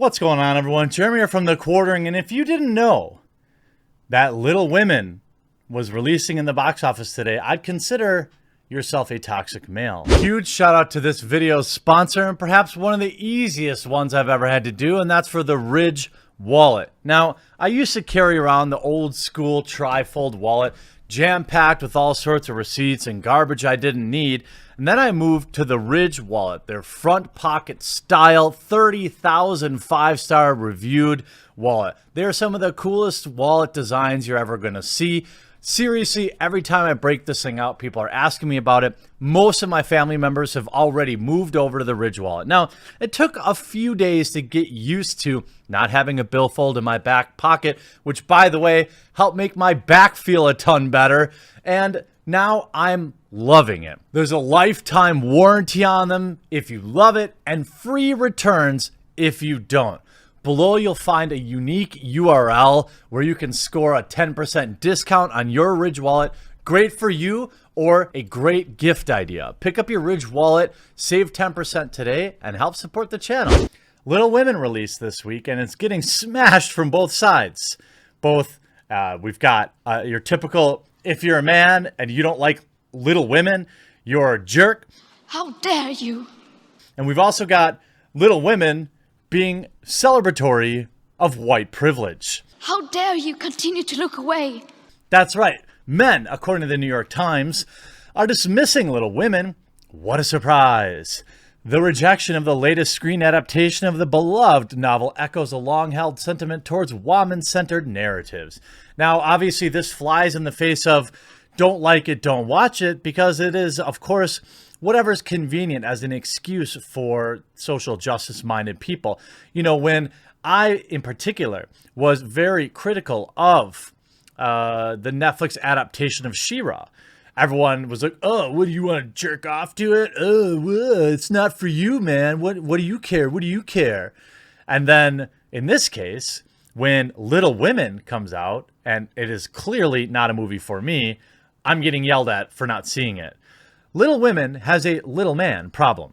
What's going on, everyone? Jeremy here from The Quartering, and if you didn't know that Little Women was releasing in the box office today, I'd consider yourself a toxic male. Huge shout out to this video's sponsor, and perhaps one of the easiest ones I've ever had to do, and that's for the Ridge wallet. Now, I used to carry around the old school tri-fold wallet, jam-packed with all sorts of receipts and garbage I didn't need. And then I moved to the Ridge wallet, their front pocket style, 30,000 5-star reviewed wallet. They're some of the coolest wallet designs you're ever going to see. Seriously, every time I break this thing out, people are asking me about it. Most of my family members have already moved over to the Ridge wallet. Now, it took a few days to get used to not having a billfold in my back pocket, which, by the way, helped make my back feel a ton better. And now I'm loving it. There's a lifetime warranty on them if you love it, and free returns if you don't. Below, you'll find a unique URL where you can score a 10% discount on your Ridge wallet. Great for you, or a great gift idea. Pick up your Ridge wallet, save 10% today, and help support the channel. Little Women released this week, and it's getting smashed from both sides. We've got your typical, if you're a man and you don't like Little Women, you're a jerk. How dare you? And we've also got Little Women being celebratory of white privilege. How dare you continue to look away? That's right. Men, according to the New York Times, are dismissing Little Women. What a surprise. The rejection of the latest screen adaptation of the beloved novel echoes a long-held sentiment towards woman-centered narratives. Now, obviously, this flies in the face of don't like it, don't watch it, because it is, of course, whatever's convenient as an excuse for social justice-minded people. You know, when I, in particular, was very critical of the Netflix adaptation of She-Ra, everyone was like, oh, what do you want to jerk off to it? Oh, it's not for you, man. What do you care? What do you care? And then, in this case, when Little Women comes out, and it is clearly not a movie for me, I'm getting yelled at for not seeing it. Little Women has a little man problem.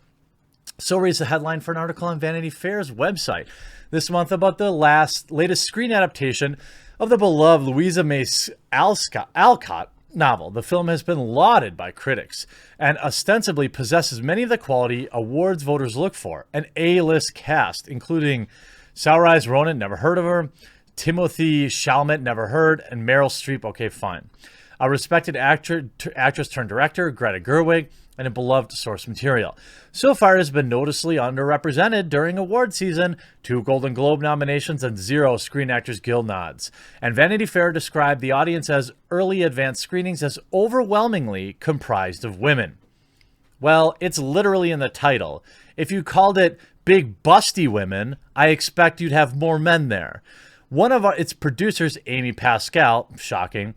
So reads the headline for an article on Vanity Fair's website this month about the latest screen adaptation of the beloved Louisa May Alcott novel. The film has been lauded by critics and ostensibly possesses many of the quality awards voters look for. An A-list cast, including Saoirse Ronan, never heard of her, Timothy Chalamet, never heard, and Meryl Streep, okay, fine. A respected actress turned director, Greta Gerwig, and a beloved source material. So far, it has been noticeably underrepresented during award season, 2 Golden Globe nominations and 0 Screen Actors Guild nods. And Vanity Fair described the audience as early advanced screenings as overwhelmingly comprised of women. Well, it's literally in the title. If you called it Big Busty Women, I expect you'd have more men there. One of its producers, Amy Pascal, shocking,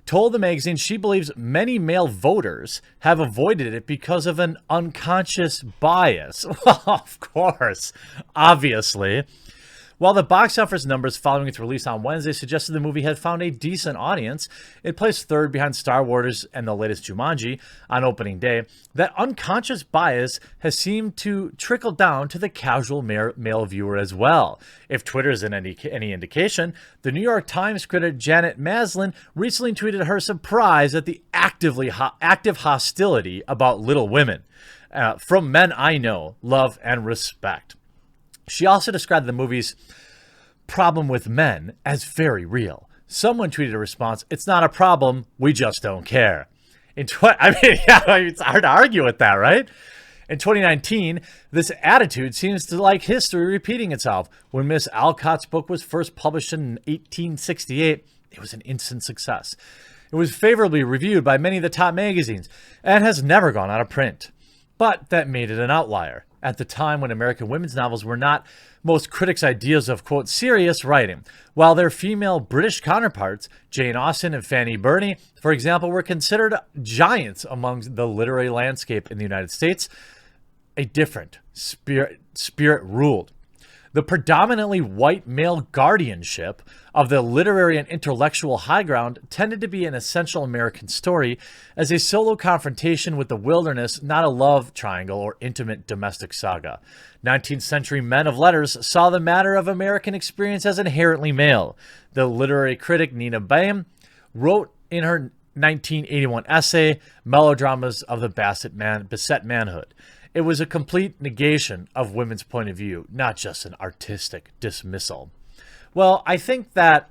told the magazine she believes many male voters have avoided it because of an unconscious bias. Well, of course, obviously. While the box office numbers following its release on Wednesday suggested the movie had found a decent audience, it placed third behind Star Wars and the latest Jumanji on opening day. That unconscious bias has seemed to trickle down to the casual male viewer as well. If Twitter is any indication, the New York Times critic Janet Maslin recently tweeted her surprise at the active hostility about Little Women from men I know, love, and respect. She also described the movie's problem with men as very real. Someone tweeted a response, "It's not a problem, we just don't care." It's hard to argue with that, right? In 2019, this attitude seems to like history repeating itself. When Miss Alcott's book was first published in 1868, it was an instant success. It was favorably reviewed by many of the top magazines and has never gone out of print. But that made it an outlier. At the time when American women's novels were not most critics' ideas of, quote, serious writing, while their female British counterparts, Jane Austen and Fanny Burney, for example, were considered giants among the literary landscape in the United States, a different spirit ruled. The predominantly white male guardianship of the literary and intellectual high ground tended to be an essential American story as a solo confrontation with the wilderness, not a love triangle or intimate domestic saga. 19th century men of letters saw the matter of American experience as inherently male. The literary critic Nina Baim wrote in her 1981 essay, Melodramas of the Beset Manhood. It was a complete negation of women's point of view, not just an artistic dismissal. Well, I think that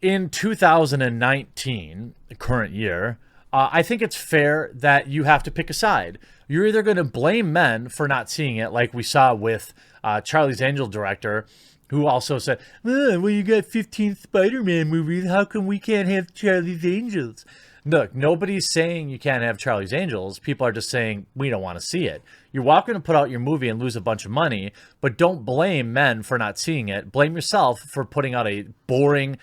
in 2019, the current year, I think it's fair that you have to pick a side. You're either going to blame men for not seeing it, like we saw with Charlie's Angels director, who also said, well, you got 15 Spider-Man movies. How come we can't have Charlie's Angels? Look, nobody's saying you can't have Charlie's Angels. People are just saying we don't want to see it. You're welcome to put out your movie and lose a bunch of money, but don't blame men for not seeing it. Blame yourself for putting out a boring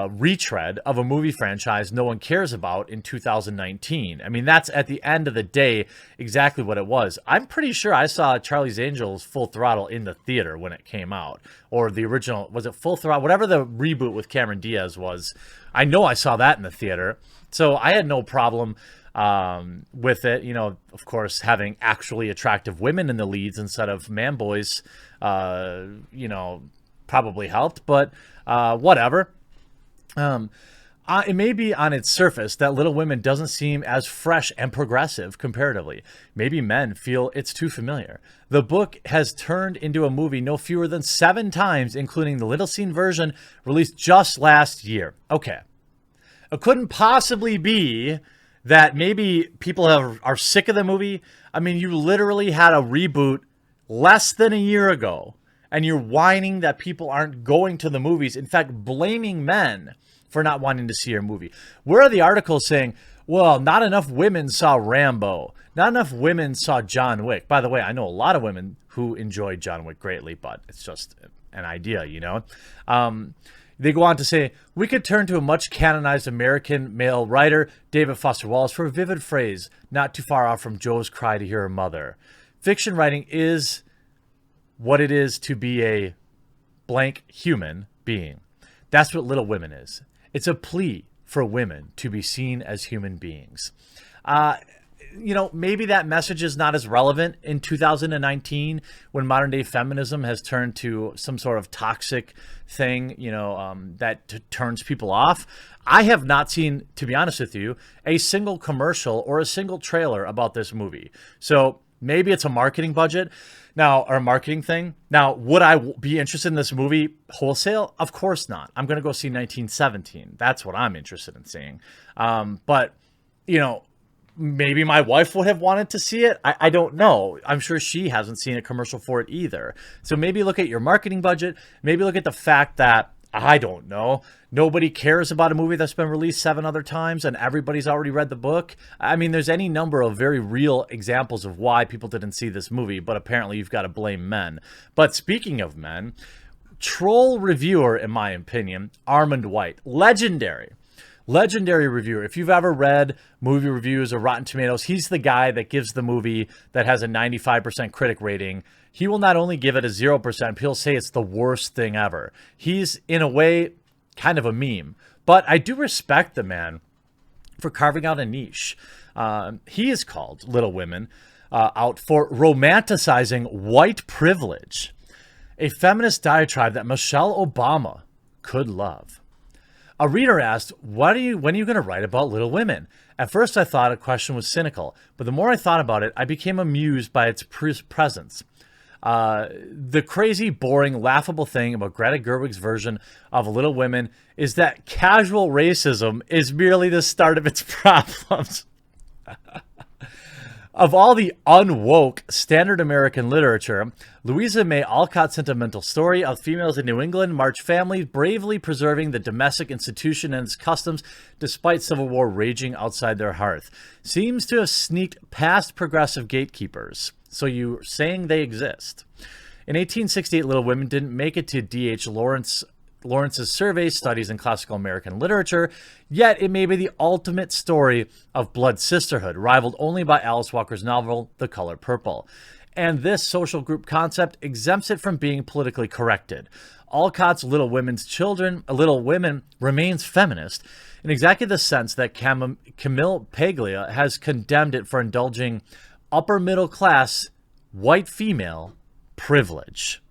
retread of a movie franchise no one cares about in 2019. I mean, that's at the end of the day exactly what it was. I'm pretty sure I saw Charlie's Angels Full Throttle in the theater when it came out, or the original, was it Full Throttle? Whatever the reboot with Cameron Diaz was, I know I saw that in the theater. So I had no problem with it. You know, of course, having actually attractive women in the leads instead of man boys, you know, probably helped, but whatever. It may be on its surface that Little Women doesn't seem as fresh and progressive comparatively. Maybe men feel it's too familiar. The book has turned into a movie no fewer than 7 times, including the Little Scene version released just last year. Okay. It couldn't possibly be that maybe people are sick of the movie. I mean, you literally had a reboot less than a year ago, and you're whining that people aren't going to the movies. In fact, blaming men for not wanting to see your movie. Where are the articles saying, well, not enough women saw Rambo, not enough women saw John Wick? By the way, I know a lot of women who enjoyed John Wick greatly, but it's just an idea, you know? They go on to say, we could turn to a much canonized American male writer, David Foster Wallace, for a vivid phrase, not too far off from Joe's cry to hear her mother. Fiction writing is what it is to be a blank human being. That's what Little Women is. It's a plea for women to be seen as human beings. You know, maybe that message is not as relevant in 2019 when modern day feminism has turned to some sort of toxic thing, you know, that turns people off. I have not seen, to be honest with you, a single commercial or a single trailer about this movie. So maybe it's a marketing budget now, or a marketing thing. Now, would I be interested in this movie wholesale? Of course not. I'm going to go see 1917. That's what I'm interested in seeing. But, you know, maybe my wife would have wanted to see it. I don't know. I'm sure she hasn't seen a commercial for it either. So maybe look at your marketing budget. Maybe look at the fact that, I don't know, nobody cares about a movie that's been released 7 other times and everybody's already read the book. I mean, there's any number of very real examples of why people didn't see this movie, but apparently you've got to blame men. But speaking of men, troll reviewer, in my opinion, Armand White, legendary reviewer. If you've ever read movie reviews or Rotten Tomatoes, he's the guy that gives the movie that has a 95% critic rating. He will not only give it a 0%, he'll say it's the worst thing ever. He's, in a way, kind of a meme. But I do respect the man for carving out a niche. He is called Little Women out for romanticizing white privilege, a feminist diatribe that Michelle Obama could love. A reader asked, when are you going to write about Little Women? At first, I thought a question was cynical, but the more I thought about it, I became amused by its presence. The crazy, boring, laughable thing about Greta Gerwig's version of Little Women is that casual racism is merely the start of its problems. Of all the unwoke standard American literature, Louisa May Alcott's sentimental story of females in New England march families bravely preserving the domestic institution and its customs despite Civil War raging outside their hearth seems to have sneaked past progressive gatekeepers. So you're saying they exist. In 1868, Little Women didn't make it to D.H. Lawrence's survey studies in classical American literature, yet it may be the ultimate story of blood sisterhood, rivaled only by Alice Walker's novel, The Color Purple. and this social group concept exempts it from being politically corrected. Alcott's Little Women remains feminist in exactly the sense that Camille Paglia has condemned it for indulging upper middle class white female privilege.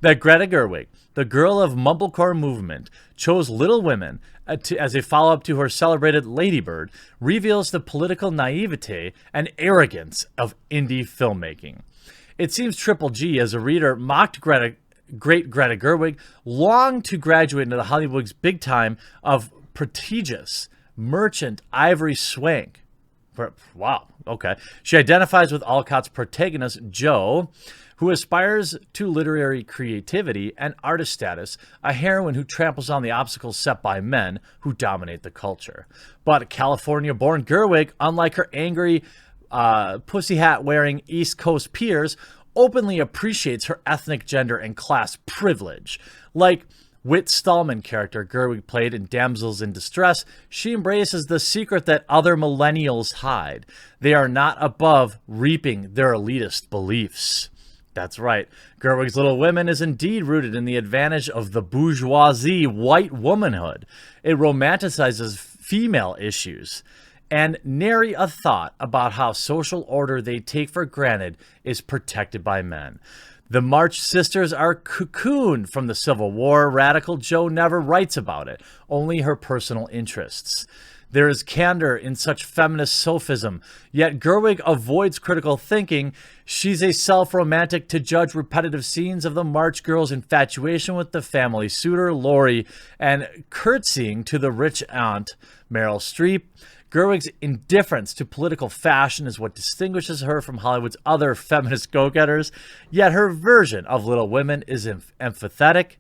That Greta Gerwig, the girl of mumblecore movement, chose Little Women as a follow-up to her celebrated Lady Bird reveals the political naivete and arrogance of indie filmmaking. It seems Triple G, as a reader, mocked great Greta Gerwig, longed to graduate into the Hollywood's big time of prestigious merchant Ivory Swank. Wow, okay. She identifies with Alcott's protagonist, Jo, who aspires to literary creativity and artist status, a heroine who tramples on the obstacles set by men who dominate the culture. But California-born Gerwig, unlike her angry, pussy hat-wearing East Coast peers, openly appreciates her ethnic, gender, and class privilege. Like Whit Stallman character Gerwig played in Damsels in Distress, she embraces the secret that other millennials hide. They are not above reaping their elitist beliefs. That's right. Gerwig's Little Women is indeed rooted in the advantage of the bourgeoisie white womanhood. It romanticizes female issues and nary a thought about how social order they take for granted is protected by men. The March sisters are cocooned from the Civil War. Radical Jo never writes about it, only her personal interests. There is candor in such feminist sophism, yet Gerwig avoids critical thinking. She's a self-romantic to judge repetitive scenes of the March girls' infatuation with the family suitor, Laurie, and curtsying to the rich aunt, Meryl Streep. Gerwig's indifference to political fashion is what distinguishes her from Hollywood's other feminist go-getters, yet her version of Little Women is empathetic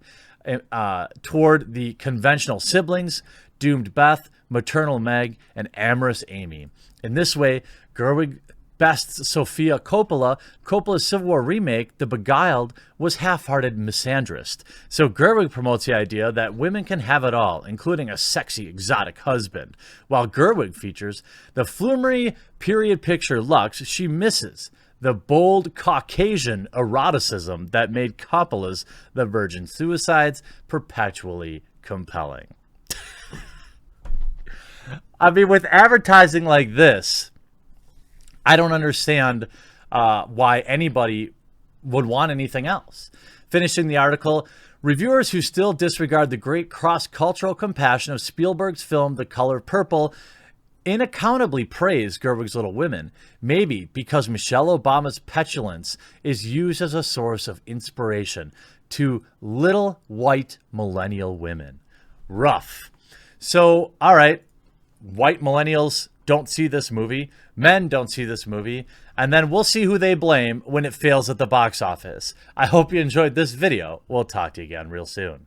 toward the conventional siblings, doomed Beth, maternal Meg, and amorous Amy. In this way, Gerwig bests Sofia Coppola. Coppola's Civil War remake, The Beguiled, was half-hearted misandrist. So Gerwig promotes the idea that women can have it all, including a sexy, exotic husband. While Gerwig features the flummery period picture Lux, she misses the bold Caucasian eroticism that made Coppola's The Virgin Suicides perpetually compelling. I mean, with advertising like this, I don't understand why anybody would want anything else. Finishing the article, reviewers who still disregard the great cross-cultural compassion of Spielberg's film The Color Purple unaccountably praise Gerwig's Little Women, maybe because Michelle Obama's petulance is used as a source of inspiration to little white millennial women. Rough. So, all right. White millennials don't see this movie. Men don't see this movie. And then we'll see who they blame when it fails at the box office. I hope you enjoyed this video. We'll talk to you again real soon.